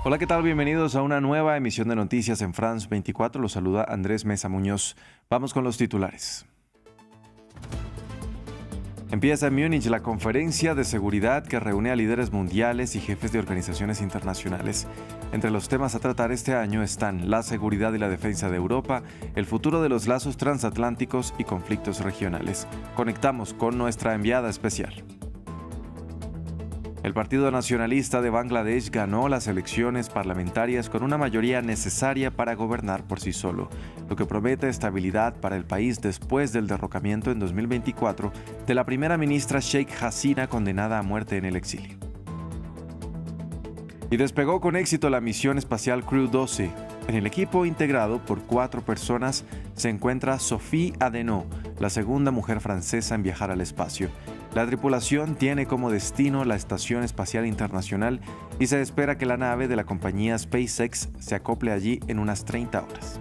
Hola, ¿qué tal? Bienvenidos a una nueva emisión de Noticias en France 24. Los saluda Andrés Mesa Muñoz. Vamos con los titulares. Empieza en Múnich la conferencia de seguridad que reúne a líderes mundiales y jefes de organizaciones internacionales. Entre los temas a tratar este año están la seguridad y la defensa de Europa, el futuro de los lazos transatlánticos y conflictos regionales. Conectamos con nuestra enviada especial. El Partido Nacionalista de Bangladesh ganó las elecciones parlamentarias con una mayoría necesaria para gobernar por sí solo, lo que promete estabilidad para el país después del derrocamiento en 2024 de la primera ministra Sheikh Hasina, condenada a muerte en el exilio. Y despegó con éxito la misión espacial Crew 12. En el equipo, integrado por 4 personas, se encuentra Sophie Adenau, la segunda mujer francesa en viajar al espacio. La tripulación tiene como destino la Estación Espacial Internacional y se espera que la nave de la compañía SpaceX se acople allí en unas 30 horas.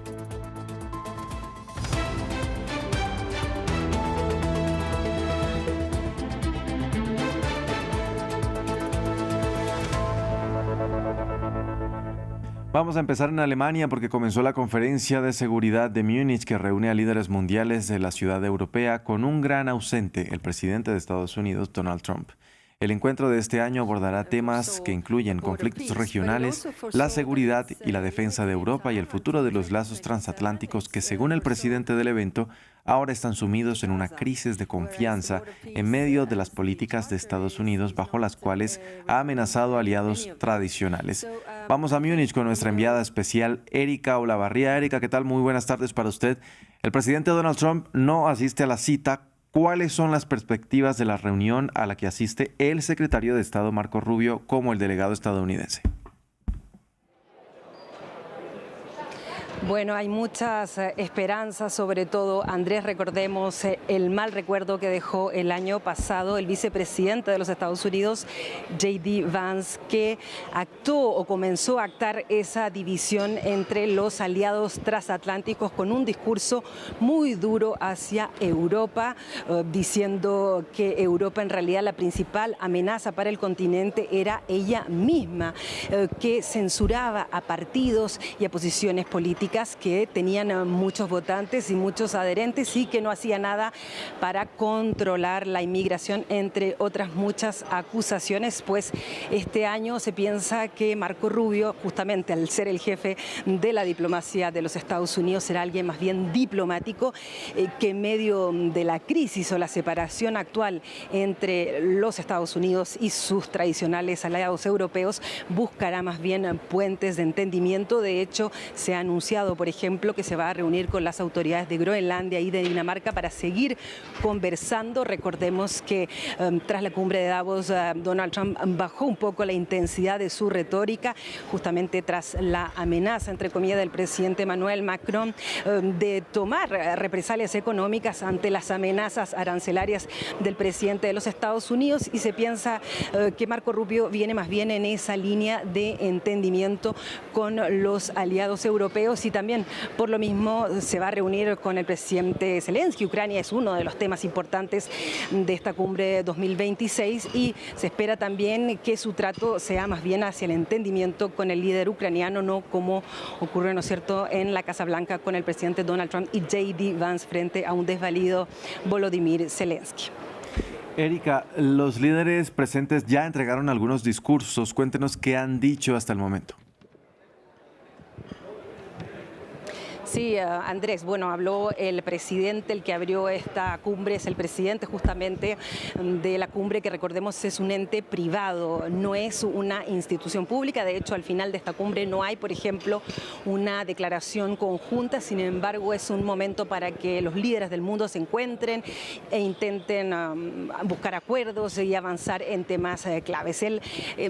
Vamos a empezar en Alemania porque comenzó la conferencia de seguridad de Múnich que reúne a líderes mundiales de la ciudad europea con un gran ausente, el presidente de Estados Unidos, Donald Trump. El encuentro de este año abordará temas que incluyen conflictos regionales, la seguridad y la defensa de Europa y el futuro de los lazos transatlánticos que, según el presidente del evento, ahora están sumidos en una crisis de confianza en medio de las políticas de Estados Unidos bajo las cuales ha amenazado aliados tradicionales. Vamos a Múnich con nuestra enviada especial, Erika Olavarría. Erika, ¿qué tal? Muy buenas tardes para usted. El presidente Donald Trump no asiste a la cita. ¿Cuáles son las perspectivas de la reunión a la que asiste el secretario de Estado Marco Rubio como el delegado estadounidense? Bueno, hay muchas esperanzas, sobre todo, Andrés, recordemos el mal recuerdo que dejó el año pasado el vicepresidente de los Estados Unidos, J.D. Vance, que actuó o comenzó a actar esa división entre los aliados transatlánticos con un discurso muy duro hacia Europa, diciendo que Europa en realidad la principal amenaza para el continente era ella misma, que censuraba a partidos y a posiciones políticas que tenían muchos votantes y muchos adherentes y que no hacía nada para controlar la inmigración, entre otras muchas acusaciones. Pues este año se piensa que Marco Rubio, justamente al ser el jefe de la diplomacia de los Estados Unidos, será alguien más bien diplomático, que en medio de la crisis o la separación actual entre los Estados Unidos y sus tradicionales aliados europeos, buscará más bien puentes de entendimiento. De hecho, se ha anunciado, por ejemplo, que se va a reunir con las autoridades de Groenlandia y de Dinamarca para seguir conversando. Recordemos que tras la cumbre de Davos, Donald Trump bajó un poco la intensidad de su retórica, justamente tras la amenaza, entre comillas, del presidente Emmanuel Macron de tomar represalias económicas ante las amenazas arancelarias del presidente de los Estados Unidos, y se piensa que Marco Rubio viene más bien en esa línea de entendimiento con los aliados europeos. Y también, por lo mismo, se va a reunir con el presidente Zelensky. Ucrania es uno de los temas importantes de esta cumbre 2026 y se espera también que su trato sea más bien hacia el entendimiento con el líder ucraniano, no como ocurre, ¿no es cierto?, en la Casa Blanca con el presidente Donald Trump y J.D. Vance frente a un desvalido Volodymyr Zelensky. Erika, los líderes presentes ya entregaron algunos discursos. Cuéntenos qué han dicho hasta el momento. Sí, Andrés, bueno, habló el presidente, el que abrió esta cumbre, es el presidente justamente de la cumbre, que recordemos es un ente privado, no es una institución pública. De hecho, al final de esta cumbre no hay, por ejemplo, una declaración conjunta. Sin embargo, es un momento para que los líderes del mundo se encuentren e intenten buscar acuerdos y avanzar en temas claves. Él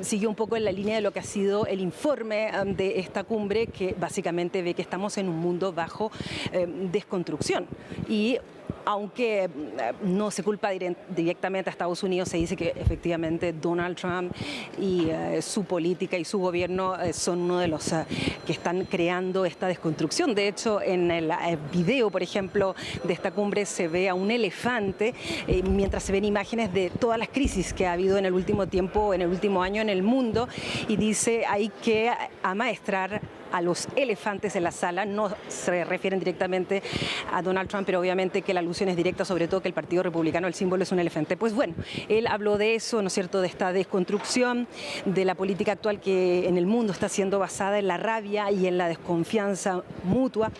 siguió un poco en la línea de lo que ha sido el informe de esta cumbre, que básicamente ve que estamos en un mundo bajo desconstrucción y aunque no se culpa directamente a Estados Unidos, se dice que efectivamente Donald Trump y su política y su gobierno son uno de los que están creando esta desconstrucción. De hecho, en el video, por ejemplo, de esta cumbre se ve a un elefante, mientras se ven imágenes de todas las crisis que ha habido en el último tiempo, en el último año en el mundo, y dice hay que amaestrar a los elefantes en la sala. No se refieren directamente a Donald Trump, pero obviamente que la alusión es directa, sobre todo que el Partido Republicano, el símbolo es un elefante. Pues bueno, él habló de eso, ¿no es cierto?, de esta desconstrucción de la política actual que en el mundo está siendo basada en la rabia y en la desconfianza mutua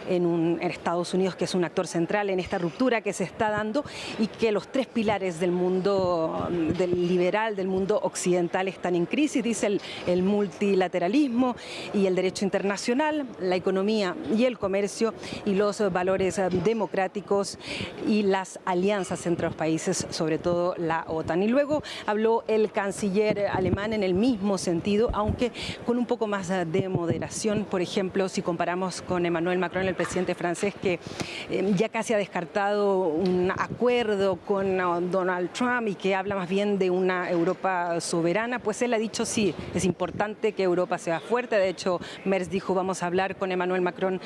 en Estados Unidos, que es un actor central en esta ruptura que se está dando, y que los tres pilares del mundo del liberal, del mundo occidental, están en crisis, dice el multilateralismo y el derecho internacional, la economía y el comercio, y los valores democráticos y las alianzas entre los países, sobre todo la OTAN. Y luego habló el canciller alemán en el mismo sentido, aunque con un poco más de moderación. Por ejemplo, si comparamos con Emmanuel Macron, el presidente francés, que ya casi ha descartado un acuerdo con Donald Trump y que habla más bien de una Europa soberana, pues él ha dicho sí, es importante que Europa sea fuerte. De hecho, Merz dijo vamos a hablar con Emmanuel Macron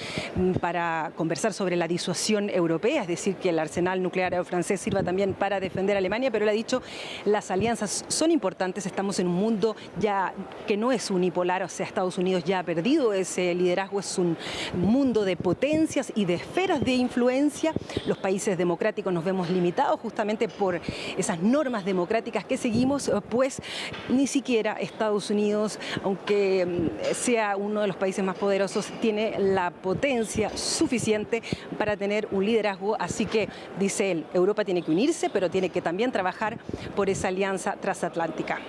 para conversar sobre la disuasión europea, es decir, que el arsenal nuclear francés sirva también para defender a Alemania, pero él ha dicho las alianzas son importantes, estamos en un mundo ya que no es unipolar, o sea, Estados Unidos ya ha perdido ese liderazgo, es un mundo de potencias y de esferas de influencia. Los países democráticos nos vemos limitados justamente por esas normas democráticas que seguimos, pues ni siquiera Estados Unidos, aunque sea uno de los países más poderosos, tiene la potencia suficiente para tener un liderazgo. Así que, dice él, Europa tiene que unirse, pero tiene que también trabajar por esa alianza transatlántica.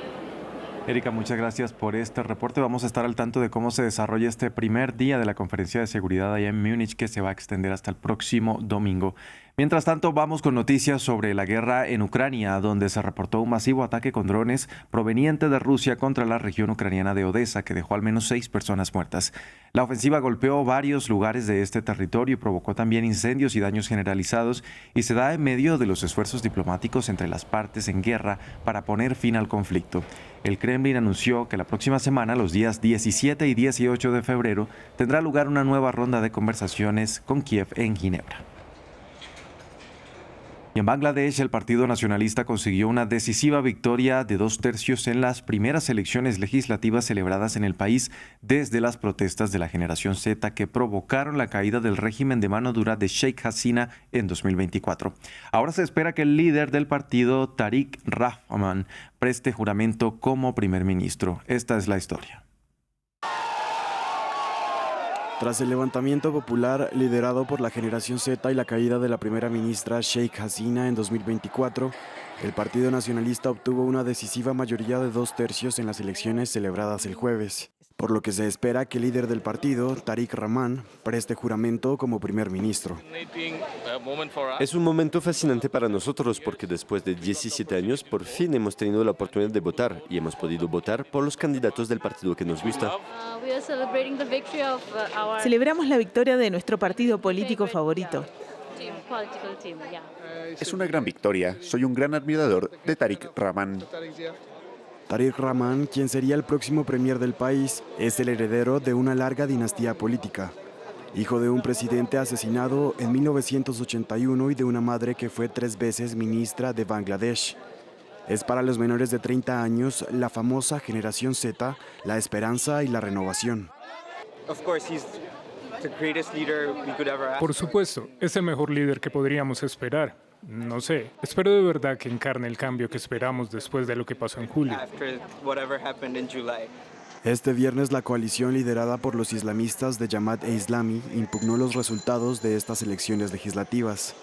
Erika, muchas gracias por este reporte. Vamos a estar al tanto de cómo se desarrolla este primer día de la conferencia de seguridad allá en Múnich, que se va a extender hasta el próximo domingo. Mientras tanto, vamos con noticias sobre la guerra en Ucrania, donde se reportó un masivo ataque con drones proveniente de Rusia contra la región ucraniana de Odessa, que dejó al menos 6 personas muertas. La ofensiva golpeó varios lugares de este territorio y provocó también incendios y daños generalizados, y se da en medio de los esfuerzos diplomáticos entre las partes en guerra para poner fin al conflicto. El Kremlin anunció que la próxima semana, los días 17 y 18 de febrero, tendrá lugar una nueva ronda de conversaciones con Kiev en Ginebra. Y en Bangladesh, el Partido Nacionalista consiguió una decisiva victoria de 2/3 en las primeras elecciones legislativas celebradas en el país desde las protestas de la generación Z que provocaron la caída del régimen de mano dura de Sheikh Hasina en 2024. Ahora se espera que el líder del partido, Tariq Rahman, preste juramento como primer ministro. Esta es la historia. Tras el levantamiento popular liderado por la generación Z y la caída de la primera ministra Sheikh Hasina en 2024, el Partido Nacionalista obtuvo una decisiva mayoría de 2/3 en las elecciones celebradas el jueves, por lo que se espera que el líder del partido, Tariq Rahman, preste juramento como primer ministro. Es un momento fascinante para nosotros porque después de 17 años por fin hemos tenido la oportunidad de votar y hemos podido votar por los candidatos del partido que nos gusta. Celebramos la victoria de nuestro partido político favorito. Es una gran victoria. Soy un gran admirador de Tariq Rahman. Tariq Rahman, quien sería el próximo premier del país, es el heredero de una larga dinastía política. Hijo de un presidente asesinado en 1981 y de una madre que fue 3 veces ministra de Bangladesh. Es para los menores de 30 años la famosa generación Z, la esperanza y la renovación. Por supuesto, es el mejor líder que podríamos esperar. No sé, espero de verdad que encarne el cambio que esperamos después de lo que pasó en julio. Este viernes la coalición liderada por los islamistas de Jamaat-e-Islami impugnó los resultados de estas elecciones legislativas.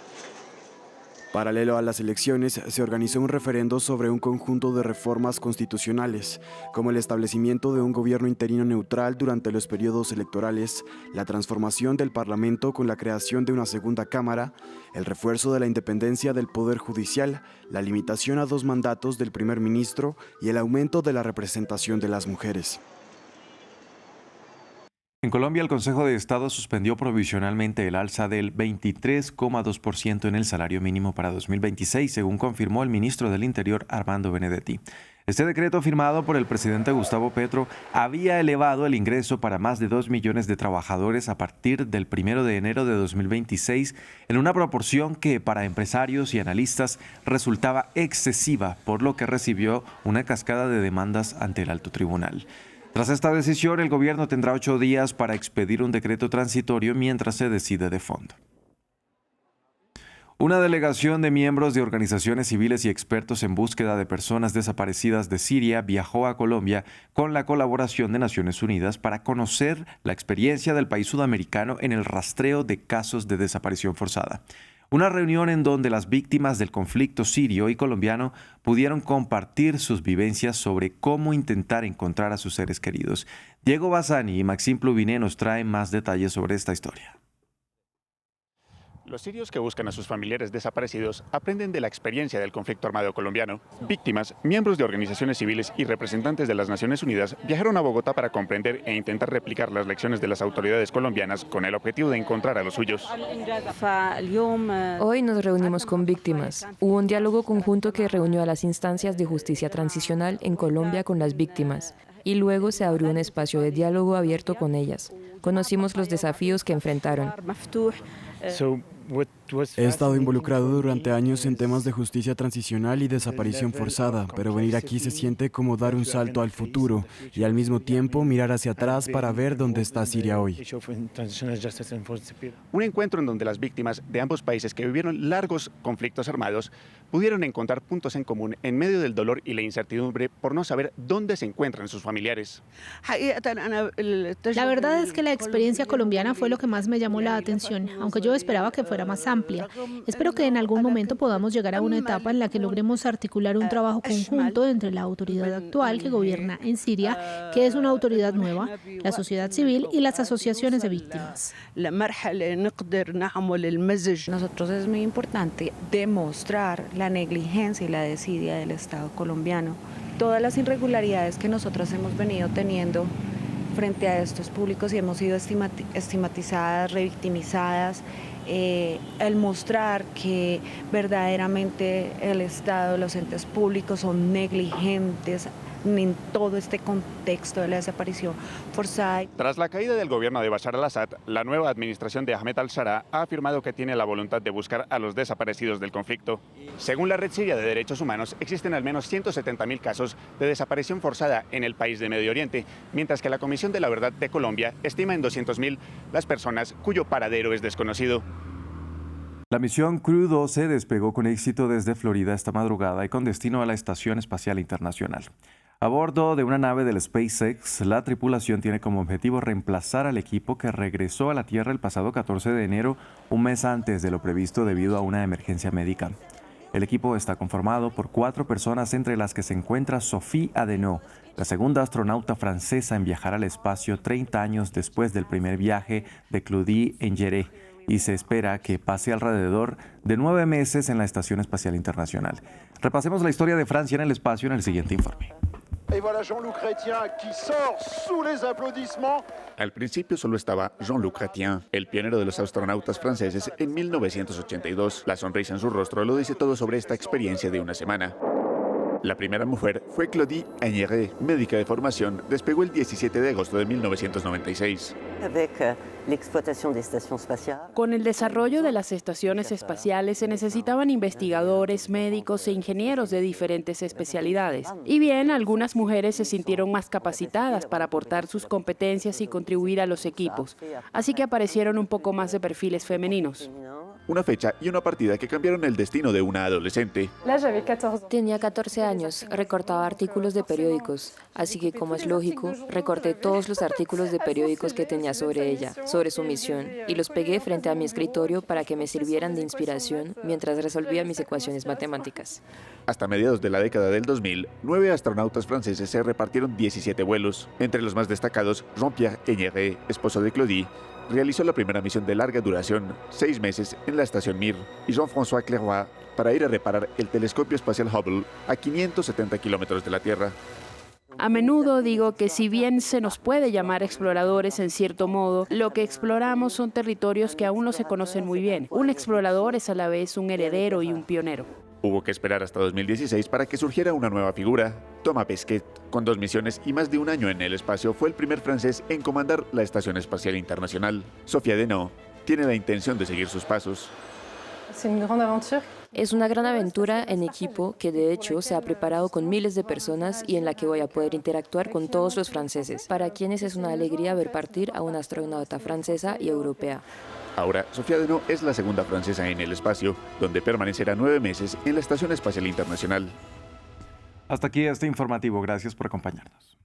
Paralelo a las elecciones, se organizó un referendo sobre un conjunto de reformas constitucionales, como el establecimiento de un gobierno interino neutral durante los periodos electorales, la transformación del Parlamento con la creación de una segunda cámara, el refuerzo de la independencia del Poder Judicial, la limitación a 2 mandatos del primer ministro y el aumento de la representación de las mujeres. En Colombia, el Consejo de Estado suspendió provisionalmente el alza del 23,2% en el salario mínimo para 2026, según confirmó el ministro del Interior, Armando Benedetti. Este decreto, firmado por el presidente Gustavo Petro, había elevado el ingreso para más de 2 millones de trabajadores a partir del 1 de enero de 2026, en una proporción que para empresarios y analistas resultaba excesiva, por lo que recibió una cascada de demandas ante el alto tribunal. Tras esta decisión, el gobierno tendrá 8 días para expedir un decreto transitorio mientras se decide de fondo. Una delegación de miembros de organizaciones civiles y expertos en búsqueda de personas desaparecidas de Siria viajó a Colombia con la colaboración de Naciones Unidas para conocer la experiencia del país sudamericano en el rastreo de casos de desaparición forzada. Una reunión en donde las víctimas del conflicto sirio y colombiano pudieron compartir sus vivencias sobre cómo intentar encontrar a sus seres queridos. Diego Bassani y Maxime Pluviné nos traen más detalles sobre esta historia. Los sirios que buscan a sus familiares desaparecidos aprenden de la experiencia del conflicto armado colombiano. Víctimas, miembros de organizaciones civiles y representantes de las Naciones Unidas viajaron a Bogotá para comprender e intentar replicar las lecciones de las autoridades colombianas con el objetivo de encontrar a los suyos. Hoy nos reunimos con víctimas. Hubo un diálogo conjunto que reunió a las instancias de justicia transicional en Colombia con las víctimas. Y luego se abrió un espacio de diálogo abierto con ellas. Conocimos los desafíos que enfrentaron. He estado involucrado durante años en temas de justicia transicional y desaparición forzada, pero venir aquí se siente como dar un salto al futuro y al mismo tiempo mirar hacia atrás para ver dónde está Siria hoy. Un encuentro en donde las víctimas de ambos países que vivieron largos conflictos armados pudieron encontrar puntos en común en medio del dolor y la incertidumbre por no saber dónde se encuentran sus familiares. La verdad es que la experiencia colombiana fue lo que más me llamó la atención, aunque yo esperaba que fuera más amplia. Espero que en algún momento podamos llegar a una etapa en la que logremos articular un trabajo conjunto entre la autoridad actual que gobierna en Siria, que es una autoridad nueva, la sociedad civil y las asociaciones de víctimas. Nosotros es muy importante demostrar la negligencia y la desidia del Estado colombiano. Todas las irregularidades que nosotros hemos venido teniendo frente a estos públicos y hemos sido estigmatizadas, revictimizadas, el mostrar que verdaderamente el Estado, los entes públicos son negligentes en todo este contexto de la desaparición forzada. Tras la caída del gobierno de Bashar al-Assad, la nueva administración de Ahmed al-Sharaa ha afirmado que tiene la voluntad de buscar a los desaparecidos del conflicto. Según la Red Siria de Derechos Humanos, existen al menos 170.000 casos de desaparición forzada en el país de Medio Oriente, mientras que la Comisión de la Verdad de Colombia estima en 200.000 las personas cuyo paradero es desconocido. La misión Crew 12 despegó con éxito desde Florida esta madrugada y con destino a la Estación Espacial Internacional. A bordo de una nave del SpaceX, la tripulación tiene como objetivo reemplazar al equipo que regresó a la Tierra el pasado 14 de enero, un mes antes de lo previsto debido a una emergencia médica. El equipo está conformado por 4 personas, entre las que se encuentra Sophie Adenau, la segunda astronauta francesa en viajar al espacio 30 años después del primer viaje de Claudie Engeret, y se espera que pase alrededor de 9 meses en la Estación Espacial Internacional. Repasemos la historia de Francia en el espacio en el siguiente informe. Al principio solo estaba Jean-Luc Chrétien, el pionero de los astronautas franceses en 1982. La sonrisa en su rostro lo dice todo sobre esta experiencia de una semana. La primera mujer fue Claudie Engeret, médica de formación. Despegó el 17 de agosto de 1996. Con el desarrollo de las estaciones espaciales se necesitaban investigadores, médicos e ingenieros de diferentes especialidades. Y bien, algunas mujeres se sintieron más capacitadas para aportar sus competencias y contribuir a los equipos. Así que aparecieron un poco más de perfiles femeninos. Una fecha y una partida que cambiaron el destino de una adolescente. Tenía 14 años, recortaba artículos de periódicos, así que, como es lógico, recorté todos los artículos de periódicos que tenía sobre ella, sobre su misión, y los pegué frente a mi escritorio para que me sirvieran de inspiración mientras resolvía mis ecuaciones matemáticas. Hasta mediados de la década del 2000, 9 astronautas franceses se repartieron 17 vuelos. Entre los más destacados, Jean-Pierre Engeret, esposo de Claudie, realizó la primera misión de larga duración, 6 meses, en la estación Mir, y Jean-François Clairvoy para ir a reparar el telescopio espacial Hubble a 570 kilómetros de la Tierra. A menudo digo que si bien se nos puede llamar exploradores en cierto modo, lo que exploramos son territorios que aún no se conocen muy bien. Un explorador es a la vez un heredero y un pionero. Hubo que esperar hasta 2016 para que surgiera una nueva figura. Thomas Pesquet, con 2 misiones y más de un año en el espacio, fue el primer francés en comandar la Estación Espacial Internacional. Sophia Deneau tiene la intención de seguir sus pasos. Es una gran aventura en equipo que de hecho se ha preparado con miles de personas y en la que voy a poder interactuar con todos los franceses, para quienes es una alegría ver partir a una astronauta francesa y europea. Ahora, Sophia Deneau es la segunda francesa en el espacio, donde permanecerá 9 meses en la Estación Espacial Internacional. Hasta aquí este informativo. Gracias por acompañarnos.